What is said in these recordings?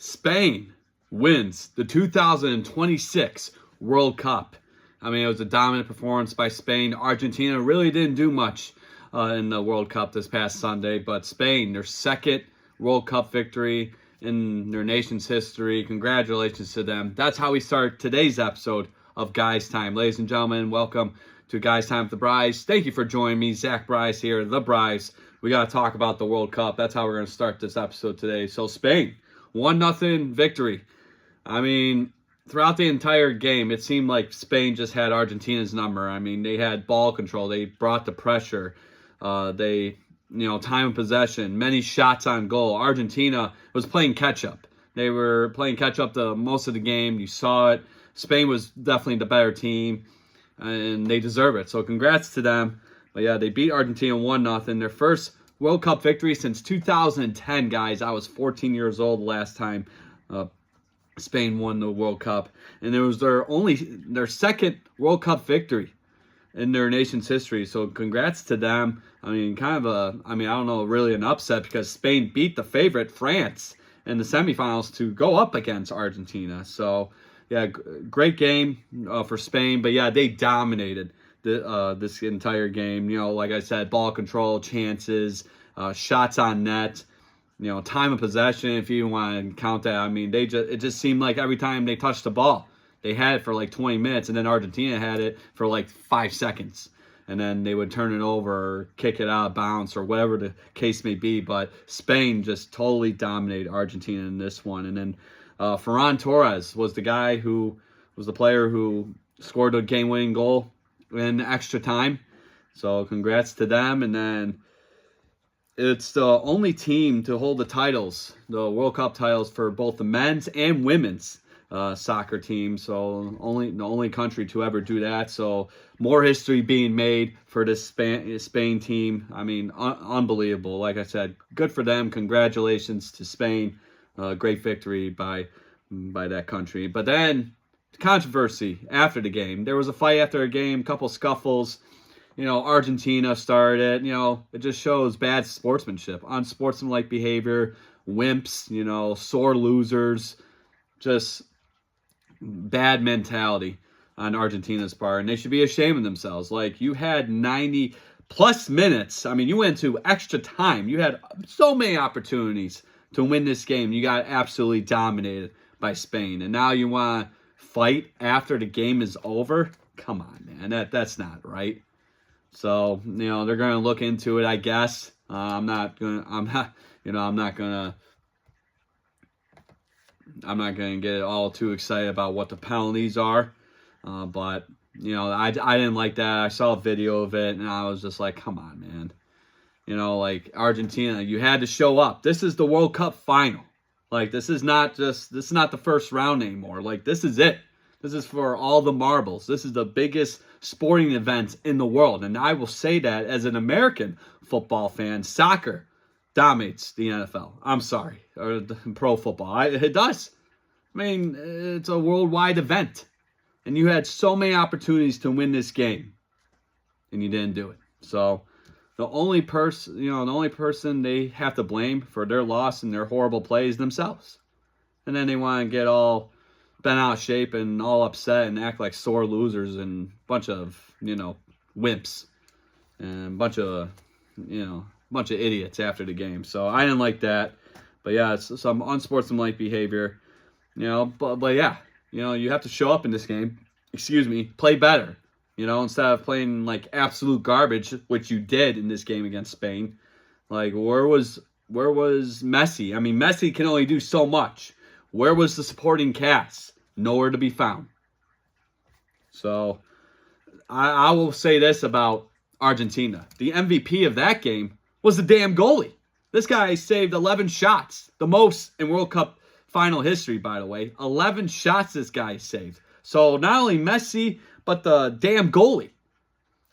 Spain wins the 2026 World Cup. I mean, it was a dominant performance by Spain. Argentina really didn't do much in the World Cup this past Sunday, but Spain, their second World Cup victory in their nation's history. Congratulations to them. That's how we start today's episode of Guys Time. Ladies and gentlemen, welcome to Guys Time with the Bryce. Thank you for joining me. Zach Bryce here, the Bryce. We got to talk about the World Cup. That's how we're going to start this episode today. So Spain, 1-0 victory. I mean, throughout the entire game, it seemed like Spain just had Argentina's number. I mean, they had ball control. They brought the pressure. Time of possession, many shots on goal. Argentina was playing catch-up. They were playing catch-up the most of the game. You saw it. Spain was definitely the better team, and they deserve it. So congrats to them. But yeah, they beat Argentina 1-0. Their first World Cup victory since 2010, guys. I was 14 years old last time Spain won the World Cup. And it was their second World Cup victory in their nation's history. So congrats to them. I mean, I don't know, really an upset because Spain beat the favorite, France, in the semifinals to go up against Argentina. So, yeah, great game for Spain. But, yeah, they dominated this entire game. Like I said, ball control, chances, shots on net, time of possession, if you want to count that. I mean, it just seemed like every time they touched the ball, they had it for like 20 minutes, and then Argentina had it for like 5 seconds. And then they would turn it over or kick it out of bounds or whatever the case may be. But Spain just totally dominated Argentina in this one. And then Ferran Torres was the player who scored a game-winning goal in extra time. So congrats to them. And then it's the only team to hold the World Cup titles for both the men's and women's soccer team. So the only country to ever do that. So more history being made for this Spain team. I mean, unbelievable. Like I said, good for them. Congratulations to Spain. Great victory by that country. But then controversy after the game. There was a fight after a game, couple scuffles. Argentina started. It just shows bad sportsmanship, unsportsmanlike behavior, wimps, sore losers, just bad mentality on Argentina's part. And they should be ashamed of themselves. Like, you had 90 plus minutes. I mean, you went to extra time. You had so many opportunities to win this game. You got absolutely dominated by Spain. And now you want to fight after the game is over? Come on, man. That's not right. So, they're going to look into it, I guess. I'm not going to get all too excited about what the penalties are. But, I didn't like that. I saw a video of it, and I was just like, come on, man. Like, Argentina, you had to show up. This is the World Cup final. Like, this is not the first round anymore. Like, this is it. This is for all the marbles. This is the biggest sporting event in the world. And I will say that as an American football fan, soccer dominates the NFL. I'm sorry. Or pro football. It does. I mean, it's a worldwide event. And you had so many opportunities to win this game. And you didn't do it. So the only person they have to blame for their loss and their horrible play is themselves. And then they want to get all bent out of shape and all upset and act like sore losers and a bunch of, wimps and a bunch of idiots after the game. So I didn't like that. But yeah, it's some unsportsmanlike behavior. But yeah, you have to show up in this game. Play better. Instead of playing like absolute garbage, which you did in this game against Spain. Like, where was Messi? I mean, Messi can only do so much. Where was the supporting cast? Nowhere to be found. So, I will say this about Argentina. The MVP of that game was the damn goalie. This guy saved 11 shots. The most in World Cup final history, by the way. 11 shots this guy saved. So, not only Messi, but the damn goalie.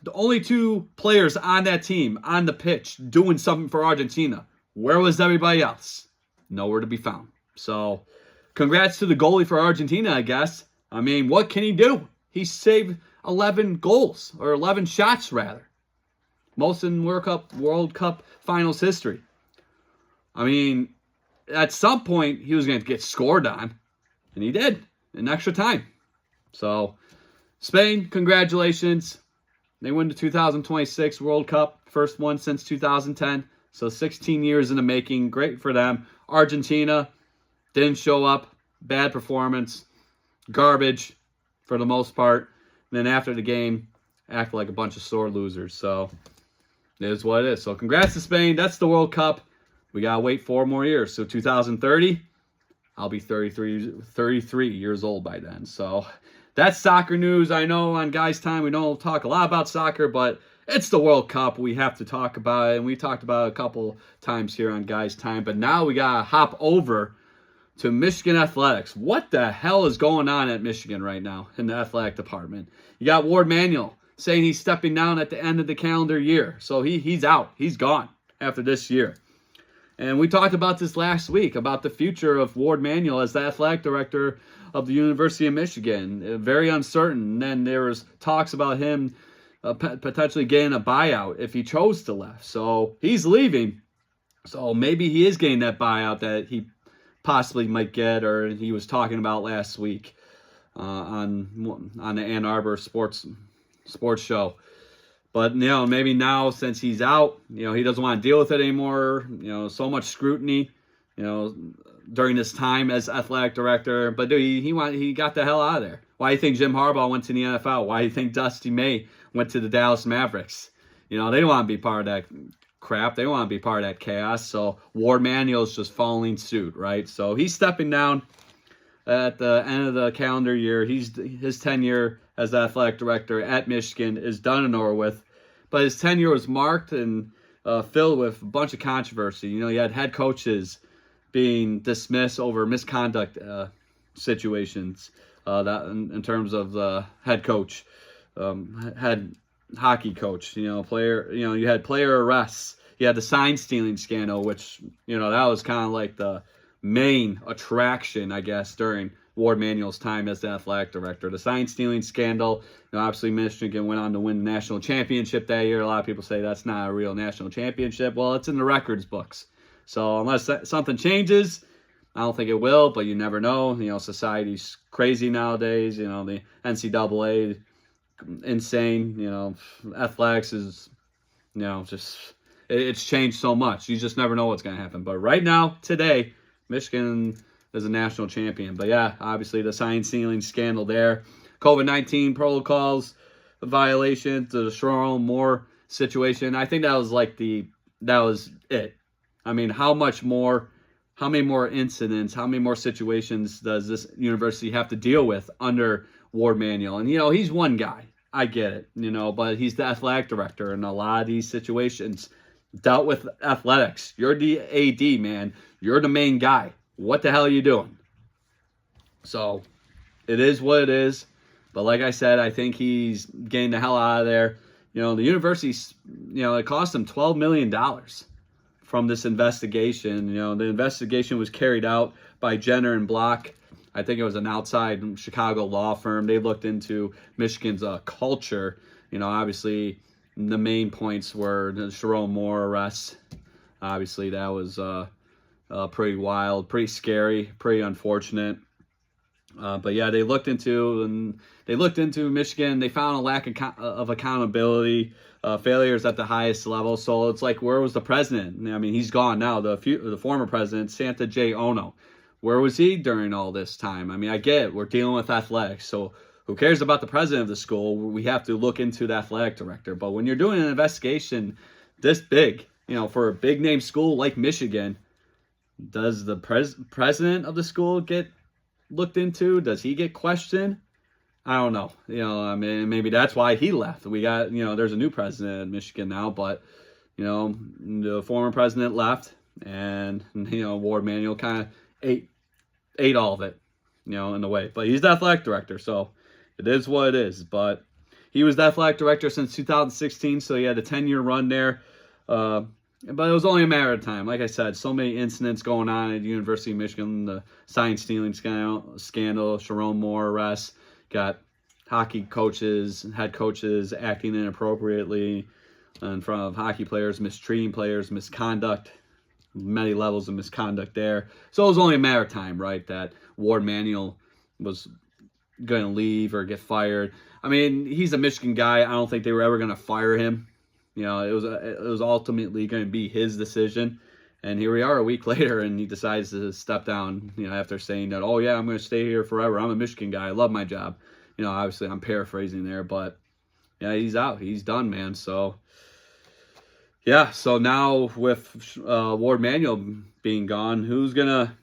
The only two players on that team, on the pitch, doing something for Argentina. Where was everybody else? Nowhere to be found. So, congrats to the goalie for Argentina, I guess. I mean, what can he do? He saved 11 goals, or 11 shots, rather. Most in World Cup finals history. I mean, at some point he was going to get scored on, and he did in extra time. So, Spain, congratulations. They win the 2026 World Cup, first one since 2010. So 16 years in the making. Great for them. Argentina didn't show up. Bad performance. Garbage for the most part. And then after the game, act like a bunch of sore losers. So it is what it is. So congrats to Spain. That's the World Cup. We got to wait 4 more years. So 2030, I'll be 33 years old by then. So that's soccer news. I know on Guys Time we don't talk a lot about soccer, but it's the World Cup. We have to talk about it, and we talked about it a couple times here on Guys Time. But now we got to hop over to Michigan Athletics. What the hell is going on at Michigan right now in the athletic department? You got Ward Manuel saying he's stepping down at the end of the calendar year. So he's out. He's gone after this year. And we talked about this last week, about the future of Ward Manuel as the athletic director of the University of Michigan. Very uncertain. And then there was talks about him potentially getting a buyout if he chose to left. So he's leaving. So maybe he is getting that buyout that he possibly might get, or he was talking about last week on the Ann Arbor sports show. But, maybe now since he's out, he doesn't want to deal with it anymore. So much scrutiny, during this time as athletic director. But dude, he got the hell out of there. Why do you think Jim Harbaugh went to the NFL? Why do you think Dusty May went to the Dallas Mavericks? They don't want to be part of that crap. They don't want to be part of that chaos. So Ward Manuel's just following suit, right? So he's stepping down at the end of the calendar year. His tenure as the athletic director at Michigan is done and over with. But his tenure was marked and filled with a bunch of controversy. You had head coaches being dismissed over misconduct situations. That in terms of the head coach, head hockey coach. Player. You had player arrests. You had the sign stealing scandal, which that was kind of like the main attraction, I guess, during Ward Manuel's time as the athletic director. The sign stealing scandal, obviously Michigan went on to win the national championship that year. A lot of people say that's not a real national championship. Well, it's in the records books. So unless something changes, I don't think it will, but you never know. Society's crazy nowadays. The NCAA, insane. Athletics is, just, it's changed so much. You just never know what's going to happen. But right now, today, Michigan is a national champion. But yeah, obviously the sign stealing scandal there. COVID-19 protocols violations, the Sherrone Moore situation. I think that was it. I mean, how many more incidents, how many more situations does this university have to deal with under Ward Manuel? And, he's one guy. I get it, but he's the athletic director, and a lot of these situations dealt with athletics. You're the AD, man. You're the main guy. What the hell are you doing? So it is what it is. But like I said, I think he's getting the hell out of there. The university, it cost him $12 million from this investigation. The investigation was carried out by Jenner and Block. I think it was an outside Chicago law firm. They looked into Michigan's culture. Obviously the main points were the Sherrone Moore arrest. Obviously that was pretty wild, pretty scary, pretty unfortunate. But yeah, they looked into Michigan. They found a lack of accountability, failures at the highest level. So it's like, where was the president? I mean, he's gone now. The former president, Santa J. Ono, where was he during all this time? I mean, I get it. We're dealing with athletics, so who cares about the president of the school? We have to look into the athletic director. But when you're doing an investigation this big, for a big name school like Michigan, does the president of the school get looked into? Does he get questioned? I don't know. I mean, maybe that's why he left. We got, there's a new president in Michigan now, but, the former president left, and, Ward Manuel kind of ate all of it, in a way. But he's the athletic director, so it is what it is. But he was the athletic director since 2016, so he had a 10-year run there. But it was only a matter of time. Like I said, so many incidents going on at the University of Michigan, the sign stealing scandal, Sherrone Moore arrest, got hockey coaches, head coaches acting inappropriately in front of hockey players, mistreating players, misconduct. many levels of misconduct there. So it was only a matter of time, right, that Ward Manuel was going to leave or get fired. I mean, he's a Michigan guy. I don't think they were ever going to fire him. It was ultimately going to be his decision. And here we are a week later, and he decides to step down, after saying that, oh, yeah, I'm going to stay here forever. I'm a Michigan guy. I love my job. Obviously I'm paraphrasing there, but yeah, he's out. He's done, man. So, yeah, so now with Ward Manuel being gone, who's gonna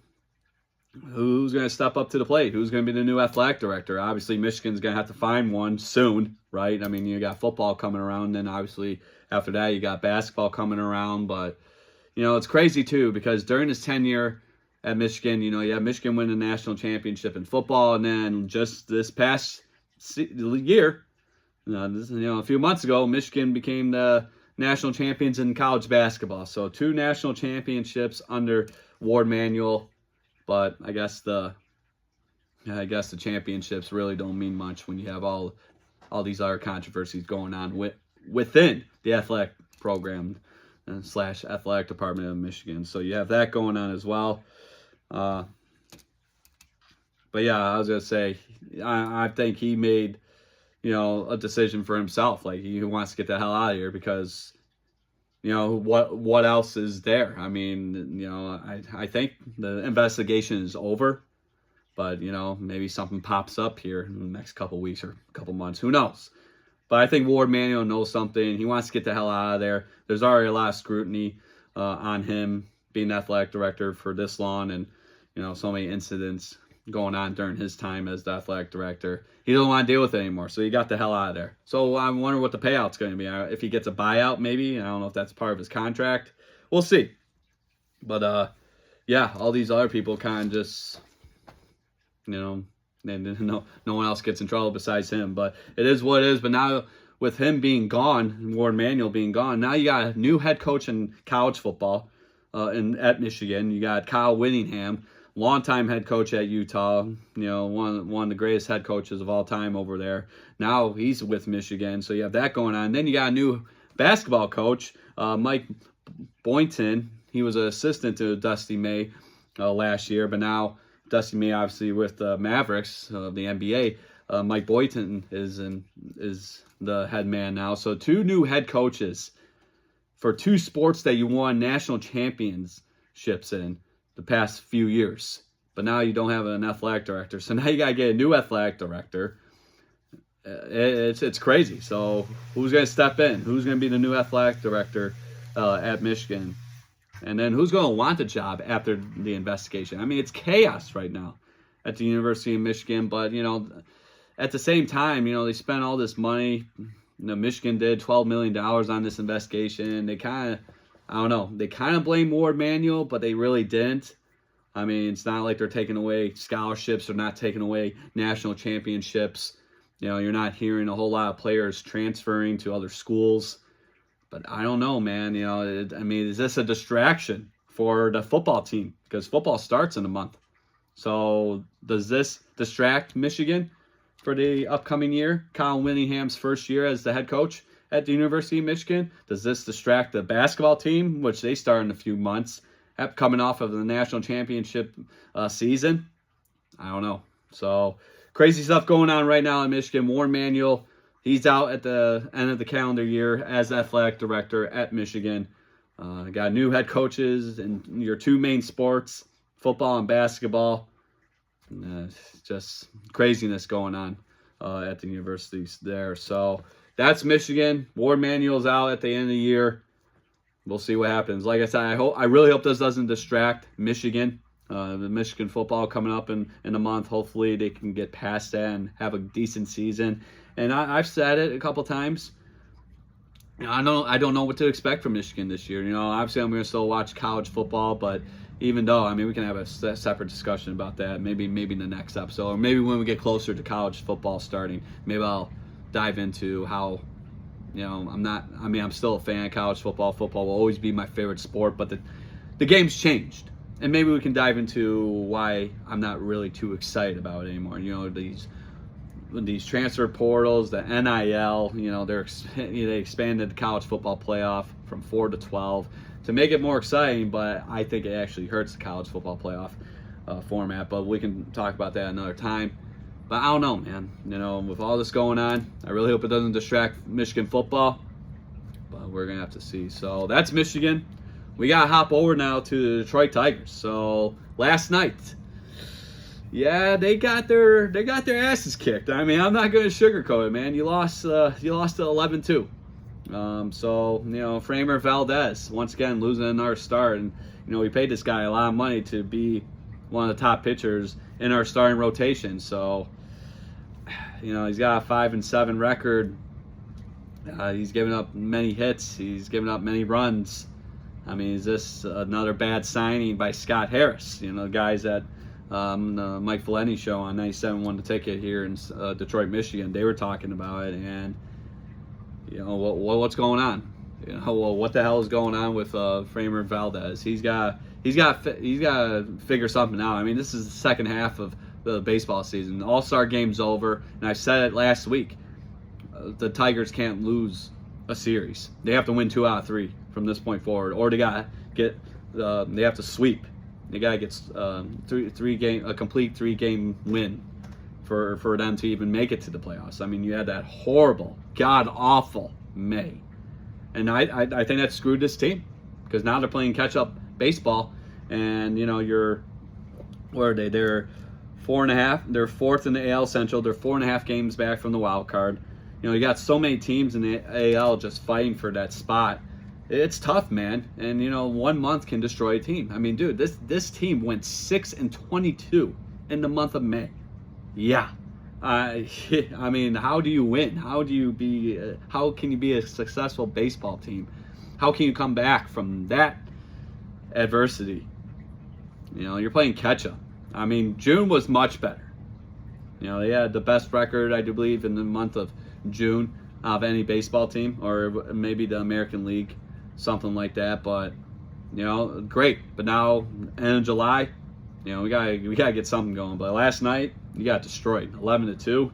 step up to the plate? Who's gonna be the new athletic director? Obviously, Michigan's gonna have to find one soon, right? I mean, you got football coming around, then obviously after that you got basketball coming around. But it's crazy too, because during his tenure at Michigan, you had Michigan win the national championship in football, and then just this past year, a few months ago, Michigan became the national champions in college basketball. So 2 national championships under Ward Manuel, but I guess the championships really don't mean much when you have all these other controversies going on within the athletic program / athletic department of Michigan. So you have that going on as well. But yeah, I was gonna say, I think he made a decision for himself. Like, he wants to get the hell out of here because what else is there? I mean, I think the investigation is over, but maybe something pops up here in the next couple weeks or couple months. Who knows? But I think Ward Manuel knows something. He wants to get the hell out of there. There's already a lot of scrutiny on him being athletic director for this long, and so many incidents going on during his time as the athletic director. He doesn't want to deal with it anymore, so he got the hell out of there. So I wonder what the payout's going to be. If he gets a buyout, maybe. I don't know if that's part of his contract. We'll see. But yeah, all these other people kind of just, no one else gets in trouble besides him. But it is what it is. But now with him being gone, Ward Manuel being gone, now you got a new head coach in college football at Michigan. You got Kyle Whittingham, longtime head coach at Utah, one of the greatest head coaches of all time over there. Now he's with Michigan, so you have that going on. Then you got a new basketball coach, Mike Boynton. He was an assistant to Dusty May last year, but now Dusty May, obviously with the Mavericks of the NBA, Mike Boynton is the head man now. So 2 new head coaches for 2 sports that you won national championships in the past few years. But now you don't have an athletic director. So now you got to get a new athletic director. It's crazy. So who's going to step in? Who's going to be the new athletic director at Michigan? And then who's going to want the job after the investigation? I mean, it's chaos right now at the University of Michigan. But, at the same time, they spent all this money. Michigan did $12 million on this investigation. They kind of blame Ward Manuel, but they really didn't. I mean, it's not like they're taking away scholarships or not taking away national championships. You're not hearing a whole lot of players transferring to other schools. But I don't know, man. Is this a distraction for the football team? Because football starts in a month. So does this distract Michigan for the upcoming year? Kyle Whittingham's first year as the head coach at the University of Michigan. Does this distract the basketball team, which they start in a few months, coming off of the national championship season? I don't know. So crazy stuff going on right now in Michigan. Ward Manuel, he's out at the end of the calendar year as athletic director at Michigan. Got new head coaches in your 2 main sports, football and basketball. Just craziness going on at the universities there. So that's Michigan. Ward Manuel's out at the end of the year. We'll see what happens. Like I said, I really hope this doesn't distract Michigan. The Michigan football coming up in a month. Hopefully they can get past that and have a decent season. And I've said it a couple times. I don't know what to expect from Michigan this year. Obviously I'm going to still watch college football, but even though, we can have a separate discussion about that. Maybe in the next episode, or maybe when we get closer to college football starting, maybe I'll dive into how, I'm still a fan of college football. Football will always be my favorite sport, but the game's changed. And maybe we can dive into why I'm not really too excited about it anymore. These transfer portals, the NIL, they expanded the college football playoff from 4 to 12. to make it more exciting, but I think it actually hurts the college football playoff format. But we can talk about that another time. But I don't know, man. With all this going on, I really hope it doesn't distract Michigan football. But we're going to have to see. So that's Michigan. We got to hop over now to the Detroit Tigers. So last night, yeah, they got their asses kicked. I mean, I'm not going to sugarcoat it, man. You lost to 11-2. So, Framer Valdez, once again, losing another start. And, we paid this guy a lot of money to be one of the top pitchers in our starting rotation. So, he's got a 5-7 record. He's given up many hits. He's given up many runs. I mean, is this another bad signing by Scott Harris? The guys that the Mike Valenti show on 97 won the ticket here in Detroit, Michigan. They were talking about it, and what's going on? What the hell is going on with Framer Valdez? He's got to figure something out. I mean, this is the second half of the baseball season. The All-Star game's over, and I said it last week. The Tigers can't lose a series. They have to win 2 out of 3 from this point forward, or they have to sweep. They gotta get a complete 3-game win for them to even make it to the playoffs. I mean, you had that horrible, god awful May, and I think that screwed this team, because now they're playing catch up baseball, and where are they? They're 4.5. They're 4th in the AL Central. They're 4.5 games back from the wild card. You got so many teams in the AL just fighting for that spot. It's tough, man. And 1 month can destroy a team. I mean, dude, this team went 6-22 in the month of May. Yeah. I mean, how do you win? How can you be a successful baseball team? How can you come back from that adversity? You're playing catch up. I mean, June was much better. They had the best record, I do believe, in the month of June of any baseball team, or maybe the American League, something like that. But great. But now, end of July, we gotta get something going. But last night, you got destroyed, 11-2.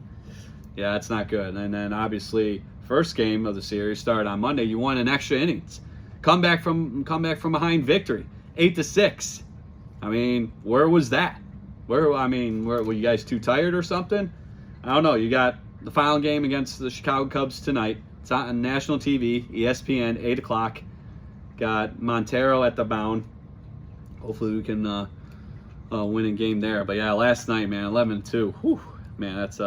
Yeah, that's not good. And then obviously, first game of the series started on Monday. You won in extra innings. Come back from behind victory, 8-6. I mean, where was that? Were you guys too tired or something? I don't know. You got the final game against the Chicago Cubs tonight. It's on national TV, ESPN, 8 o'clock. Got Montero at the mound. Hopefully we can win a game there. But yeah, last night, man, 11-2. Whew, man, that's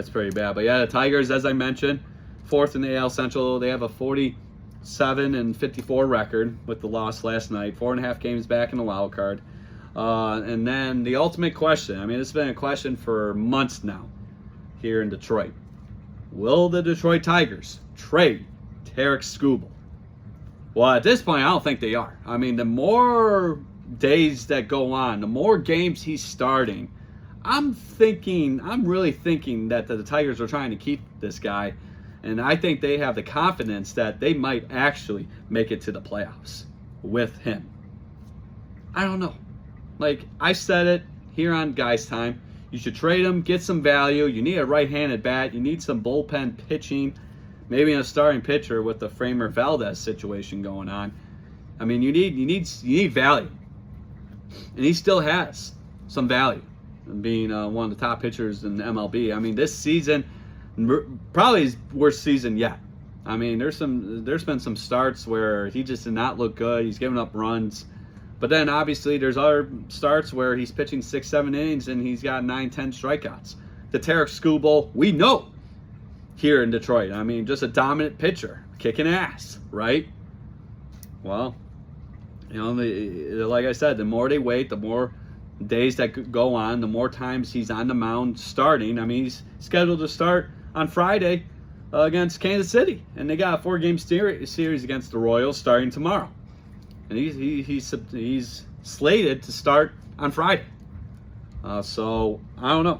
pretty bad. But yeah, the Tigers, as I mentioned, 4th in the AL Central. They have a 47-54 record with the loss last night. 4.5 games back in the wild card. And then the ultimate question. I mean, it's been a question for months now here in Detroit. Will the Detroit Tigers trade Tarik Skubal? Well, at this point, I don't think they are. I mean, the more days that go on, the more games he's starting, I'm really thinking that the Tigers are trying to keep this guy. And I think they have the confidence that they might actually make it to the playoffs with him. I don't know. Like, I said it here on Guys Time. You should trade him, get some value. You need a right-handed bat. You need some bullpen pitching. Maybe a starting pitcher with the Framer Valdez situation going on. I mean, you need value. And he still has some value, being one of the top pitchers in the MLB. I mean, this season, probably his worst season yet. I mean, there's been some starts where he just did not look good. He's giving up runs. But then, obviously, there's other starts where he's pitching 6-7 innings and he's got 9-10 strikeouts. The Tarik Skubal, we know here in Detroit. I mean, just a dominant pitcher, kicking ass, right? Well, like I said, the more they wait, the more days that go on, the more times he's on the mound starting. I mean, he's scheduled to start on Friday against Kansas City, and they got a 4-game series against the Royals starting tomorrow. And he's slated to start on Friday. So I don't know.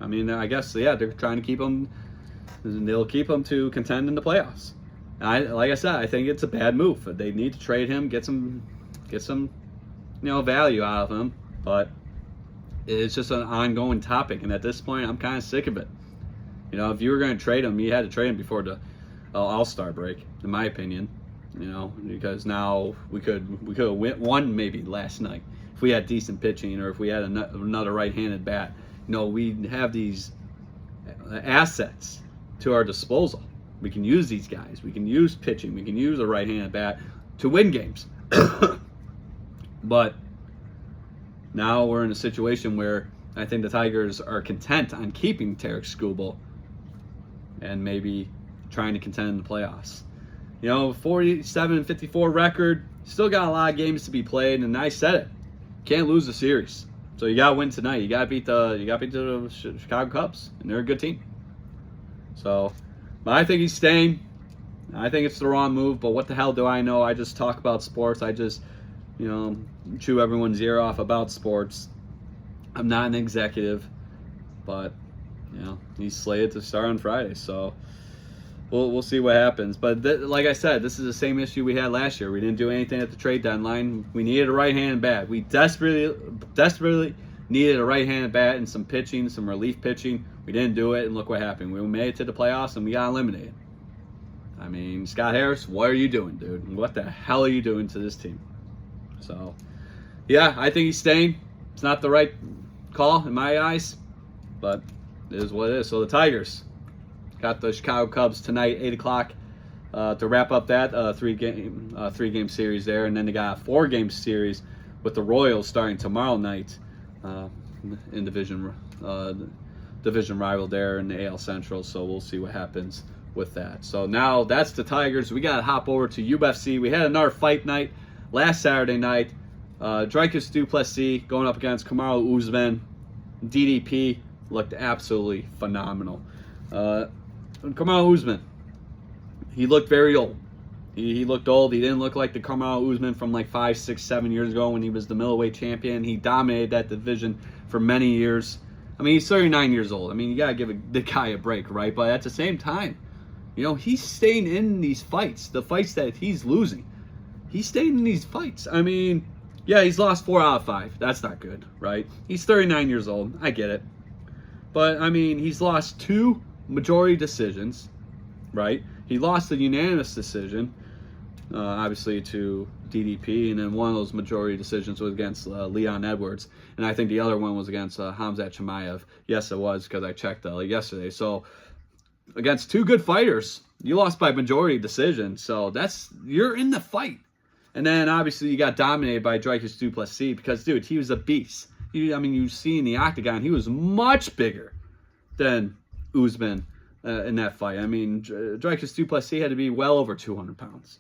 I mean, I guess they're trying to keep him. They'll keep him to contend in the playoffs. Like I said, I think it's a bad move. They need to trade him, get some value out of him. But it's just an ongoing topic, and at this point, I'm kind of sick of it. If you were going to trade him, you had to trade him before the All-Star break, in my opinion. because now we could have won maybe last night if we had decent pitching or if we had another right-handed bat. We have these assets to our disposal. We can use these guys. We can use pitching. We can use a right-handed bat to win games. But now we're in a situation where I think the Tigers are content on keeping Tarek Skubal and maybe trying to contend in the playoffs. 47-54 record, still got a lot of games to be played, and I said it, can't lose the series. So you got to win tonight. You got to beat the Chicago Cubs, and they're a good team. So, but I think he's staying. I think it's the wrong move, but what the hell do I know? I just talk about sports. I just, chew everyone's ear off about sports. I'm not an executive, but, he's slated to start on Friday, so we'll see what happens. But like I said, this is the same issue we had last year. We didn't do anything at the trade deadline. We needed a right-handed bat. We desperately needed a right-handed bat and some pitching, some relief pitching. We didn't do it, and look what happened. We made it to the playoffs, and we got eliminated. I mean, Scott Harris, what are you doing, dude? What the hell are you doing to this team? So, yeah, I think he's staying. It's not the right call in my eyes, but it is what it is. So the Tigers got the Chicago Cubs tonight, 8 o'clock, to wrap up that three-game series there. And then they got a 4-game series with the Royals starting tomorrow night in division rival there in the AL Central. So we'll see what happens with that. So now that's the Tigers. We got to hop over to UFC. We had another fight night last Saturday night. Dricus du Plessis going up against Kamaru Usman. DDP looked absolutely phenomenal. Kamaru Usman, he looked very old. He looked old. He didn't look like the Kamaru Usman from like 5, 6, 7 years ago when he was the middleweight champion. He dominated that division for many years. I mean, he's 39 years old. I mean, you got to give the guy a break, right? But at the same time, he's staying in these fights, the fights that he's losing. He's staying in these fights. I mean, yeah, he's lost 4 out of 5. That's not good, right? He's 39 years old. I get it. But, I mean, he's lost 2 majority decisions, right? He lost a unanimous decision, obviously, to DDP, and then one of those majority decisions was against Leon Edwards, and I think the other one was against Khamzat Chimaev. Yes, it was, because I checked yesterday. So, against 2 good fighters, you lost by majority decision, so you're in the fight. And then, obviously, you got dominated by Dricus du Plessis because, dude, he was a beast. You see in the octagon, he was much bigger than Usman in that fight. I mean, Dricus du Plessis had to be well over 200 pounds.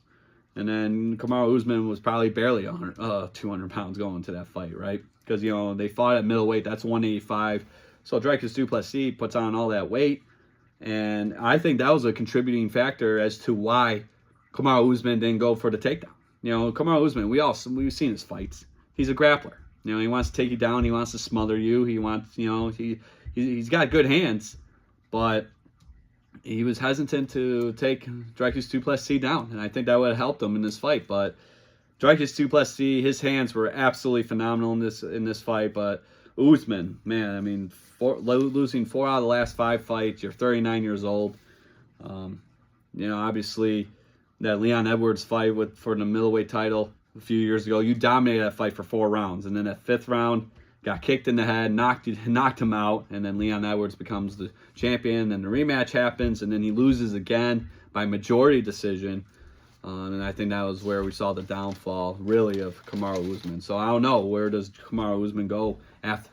And then Kamaru Usman was probably barely 200 pounds going into that fight, right? Because, they fought at middleweight. That's 185. So Dricus du Plessis puts on all that weight. And I think that was a contributing factor as to why Kamaru Usman didn't go for the takedown. Kamaru Usman, we've seen his fights. He's a grappler. He wants to take you down. He wants to smother you. He wants, he's got good hands, but he was hesitant to take Dricus du Plessis down, and I think that would have helped him in this fight. But Dricus du Plessis, his hands were absolutely phenomenal in this fight. But Usman, man, I mean, losing 4 out of the last 5 fights. You're 39 years old. Obviously, that Leon Edwards fight for the middleweight title a few years ago, you dominated that fight for 4 rounds, and then that 5th round, got kicked in the head, knocked him out, and then Leon Edwards becomes the champion, and the rematch happens, and then he loses again by majority decision, and I think that was where we saw the downfall, really, of Kamaru Usman. So I don't know, where does Kamaru Usman go after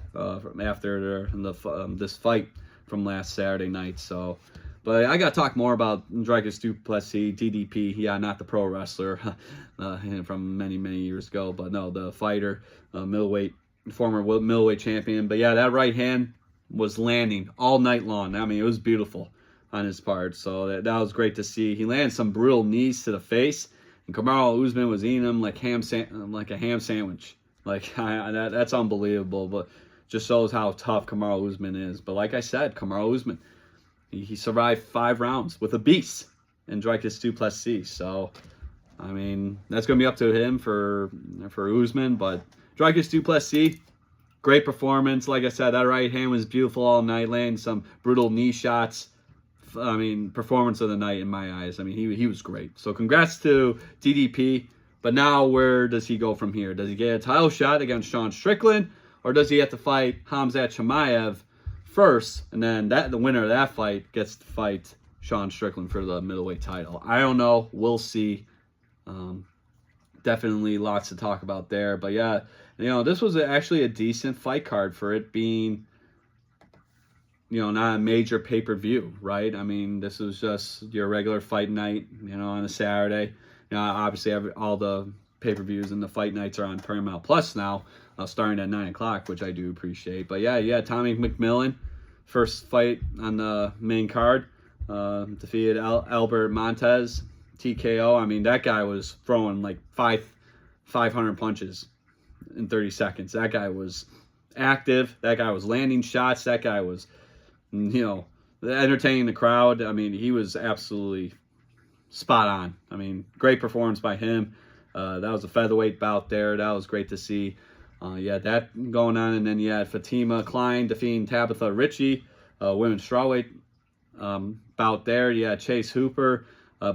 this fight from last Saturday night? So, but I got to talk more about Dricus du Plessis, DDP, not the pro wrestler from many, many years ago, but no, the fighter, former middleweight champion. But yeah, that right hand was landing all night long. I mean, it was beautiful on his part. So that was great to see. He landed some brutal knees to the face, and Kamaru Usman was eating them like a ham sandwich. That's unbelievable. But just shows how tough Kamaru Usman is. But like I said, Kamaru Usman, he survived 5 rounds with a beast in Dricus du Plessis. So, I mean, that's going to be up to him for Usman. But Dricus du Plessis, great performance. Like I said, that right hand was beautiful all night, landing some brutal knee shots. performance of the night in my eyes. I mean, he was great. So congrats to DDP. But now where does he go from here? Does he get a title shot against Sean Strickland, or does he have to fight Khamzat Chimaev first, and then the winner of that fight gets to fight Sean Strickland for the middleweight title? I don't know. We'll see. Definitely lots to talk about there. But yeah, this was actually a decent fight card for it being, not a major pay-per-view, right? I mean, this was just your regular fight night, on a Saturday. Obviously, all the pay-per-views and the fight nights are on Paramount Plus now, starting at 9 o'clock, which I do appreciate. But yeah, Tommy McMillan, first fight on the main card, defeated Albert Montez, TKO. I mean, that guy was throwing like 500 punches in 30 seconds. That guy was active. That guy was landing shots. That guy was, entertaining the crowd. I mean, he was absolutely spot on. I mean, great performance by him. That was a featherweight bout there. That was great to see. That going on. And then you had Fatima Klein defeating Tabitha Ritchie, women's strawweight bout there. You had Chase Hooper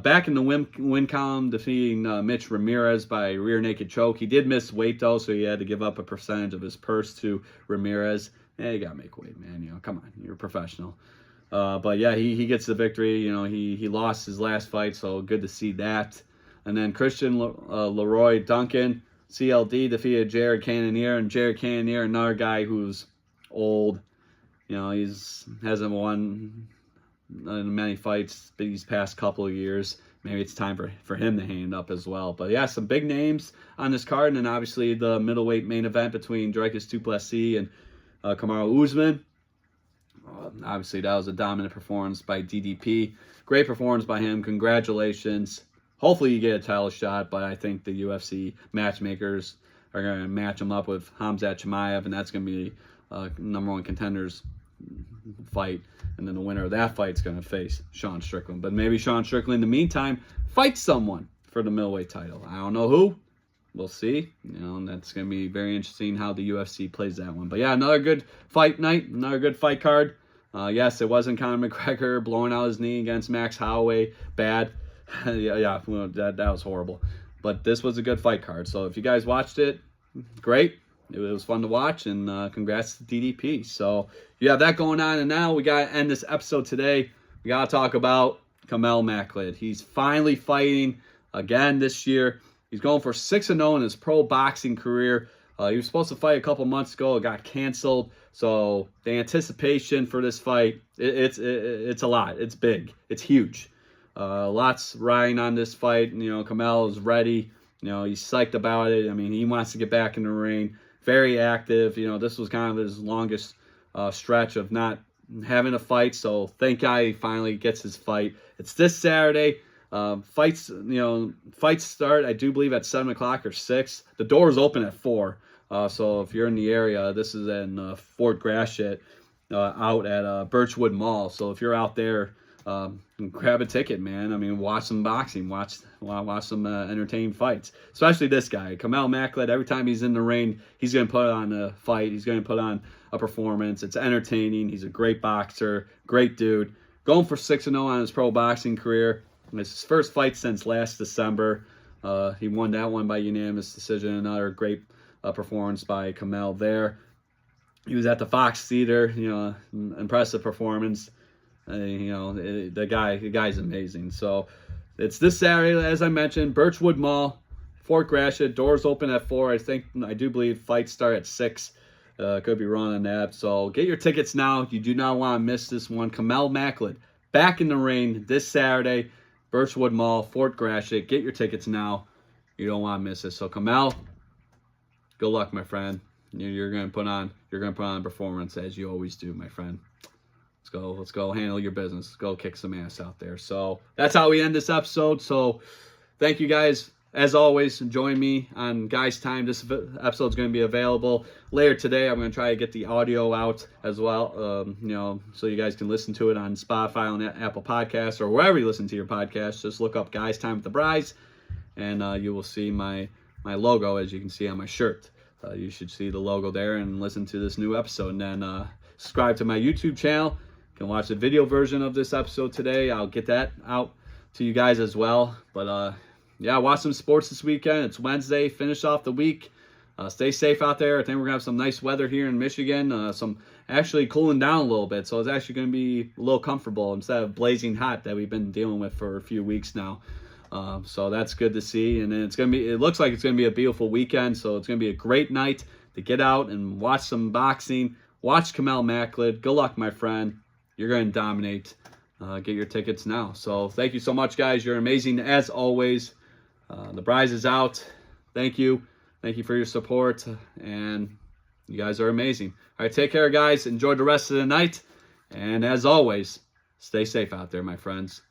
back in the win column, defeating Mitch Ramirez by rear naked choke. He did miss weight, though, so he had to give up a percentage of his purse to Ramirez. You got to make weight, man. Come on. You're a professional. But yeah, he gets the victory. He lost his last fight, so good to see that. And then Christian Leroy Duncan, CLD, defeated Jared Cannonier. And Jared Cannonier, another guy who's old. Hasn't won many fights these past couple of years. Maybe it's time for him to hand up as well. But yeah, some big names on this card. And then obviously the middleweight main event between Dricus du Plessis and Kamaru Usman. Obviously, that was a dominant performance by DDP. Great performance by him. Congratulations. Hopefully you get a title shot, but I think the UFC matchmakers are going to match him up with Khamzat Chimaev, and that's going to be number one contenders fight. And then the winner of that fight is going to face Sean Strickland. But maybe Sean Strickland, in the meantime, fights someone for the middleweight title. I don't know who. We'll see. And that's going to be very interesting how the UFC plays that one. But yeah, another good fight night, another good fight card. Yes, it wasn't Conor McGregor blowing out his knee against Max Holloway. Bad. That was horrible. But this was a good fight card. So if you guys watched it, great. It was fun to watch, and congrats to DDP. So you have that going on, and now we got to end this episode today. We got to talk about Kahmel Makled. He's finally fighting again this year. He's going for 6-0 in his pro boxing career. He was supposed to fight a couple months ago. It got canceled. So the anticipation for this fight, it's a lot. It's big. It's huge. Lots riding on this fight. Kahmel is ready. He's psyched about it. I mean, he wants to get back in the ring. Very active. This was kind of his longest stretch of not having a fight. So thank God he finally gets his fight. It's this Saturday. Fights start, I do believe, at 7 o'clock or 6. The doors open at 4. So if you're in the area, this is in Fort Gratiot, out at Birchwood Mall. So if you're out there, grab a ticket, man. I mean, watch some boxing, watch some entertaining fights. Especially this guy, Kahmel Makled. Every time he's in the ring, he's going to put on a fight. He's going to put on a performance. It's entertaining. He's a great boxer, great dude. Going for 6-0 on his pro boxing career. It's his first fight since last December. He won that one by unanimous decision. Another great performance by Kahmel there. He was at the Fox Theater. Impressive performance. The guy's amazing. So it's this Saturday, as I mentioned, Birchwood Mall, Fort Gratiot. Doors open at 4. I do believe fights start at 6. Could be wrong on that. So get your tickets now. You do not want to miss this one. Kahmel Makled back in the ring this Saturday. Birchwood Mall, Fort Gratiot. Get your tickets now. You don't want to miss it. So Kahmel, good luck, my friend. You're going to put on a performance as you always do, my friend. Let's go handle your business. Let's go kick some ass out there. So that's how we end this episode. So thank you guys. As always, join me on Guys Time. This episode is going to be available later today. I'm going to try to get the audio out as well, so you guys can listen to it on Spotify, on Apple Podcasts, or wherever you listen to your podcasts. Just look up Guys Time with the Bryce, and you will see my logo, as you can see on my shirt. You should see the logo there and listen to this new episode. And then subscribe to my YouTube channel, can watch the video version of this episode today. I'll get that out to you guys as well. But yeah, watch some sports this weekend. It's Wednesday. Finish off the week. Stay safe out there. I think we're gonna have some nice weather here in Michigan. Some actually cooling down a little bit, so it's actually gonna be a little comfortable instead of blazing hot that we've been dealing with for a few weeks now. So that's good to see. And then it looks like it's gonna be a beautiful weekend. So it's gonna be a great night to get out and watch some boxing. Watch Kahmel Makled. Good luck, my friend. You're gonna dominate. Get your tickets now. So thank you so much, guys. You're amazing as always. The prize is out. Thank you. Thank you for your support, and you guys are amazing. All right, take care, guys. Enjoy the rest of the night, and as always, stay safe out there, my friends.